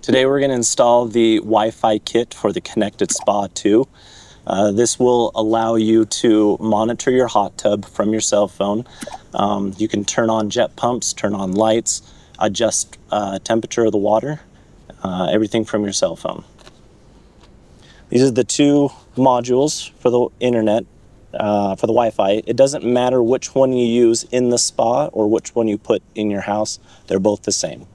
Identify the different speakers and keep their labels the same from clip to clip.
Speaker 1: Today we're going to install the Wi-Fi kit for the Connected Spa 2. This will allow you to monitor your hot tub from your cell phone. You can turn on jet pumps, turn on lights, adjust temperature of the water, everything from your cell phone. These are the two modules for the internet, for the Wi-Fi. It doesn't matter which one you use in the spa or which one you put in your house. They're both the same.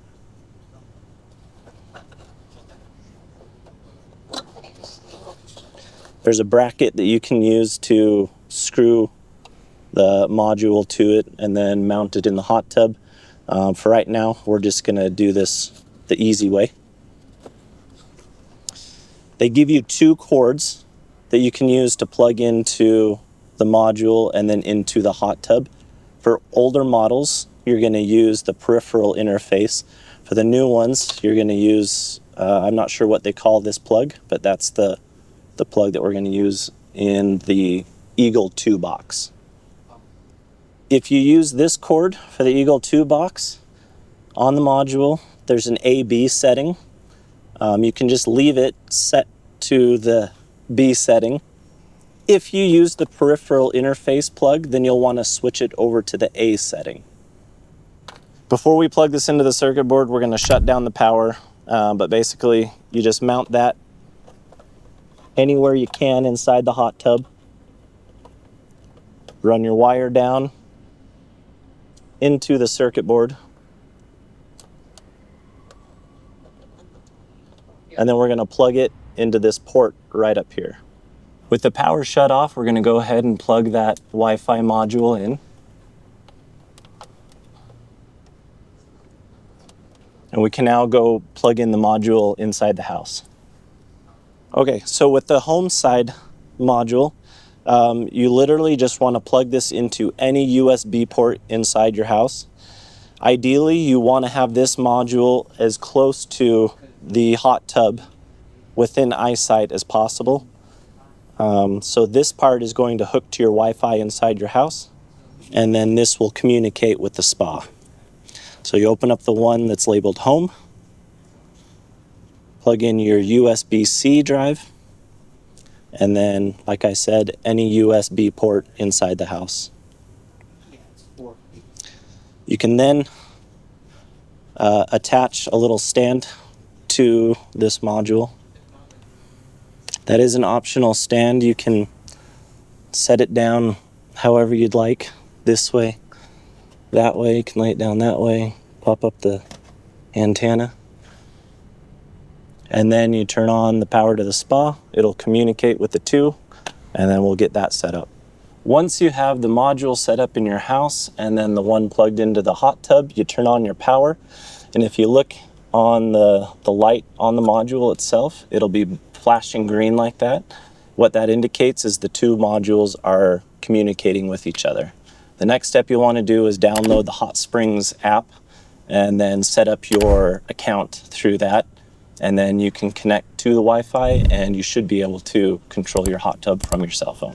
Speaker 1: There's a bracket that you can use to screw the module to it and then mount it in the hot tub. For right now, we're just going to do this the easy way. They give you two cords that you can use to plug into the module and then into the hot tub. For older models, you're going to use the peripheral interface. For the new ones, you're going to use, I'm not sure what they call this plug, but that's the plug that we're going to use in the Eagle 2 box. If you use this cord for the Eagle 2 box, on the module, there's an A-B setting. You can just leave it set to the B setting. If you use the peripheral interface plug, then you'll want to switch it over to the A setting. Before we plug this into the circuit board, we're going to shut down the power, but basically you just mount that anywhere you can inside the hot tub. Run your wire down into the circuit board. And then we're going to plug it into this port right up here. With the power shut off, we're going to go ahead and plug that Wi-Fi module in. And we can now go plug in the module inside the house. Okay, so with the home side module, you literally just want to plug this into any USB port inside your house. Ideally, you want to have this module as close to the hot tub within eyesight as possible. So this part is going to hook to your Wi-Fi inside your house, and then this will communicate with the spa. So you open up the one that's labeled home, plug in your USB-C drive, and then, like I said, any USB port inside the house. You can then attach a little stand to this module. That is an optional stand. You can set it down however you'd like, this way, that way. You can lay it down that way, pop up the antenna. And then you turn on the power to the spa, it'll communicate with the two, and then we'll get that set up. Once you have the module set up in your house and then the one plugged into the hot tub, you turn on your power. And if you look on the light on the module itself, it'll be flashing green like that. What that indicates is the two modules are communicating with each other. The next step you want to do is download the HotSpring app and then set up your account through that. And then you can connect to the Wi-Fi and you should be able to control your hot tub from your cell phone.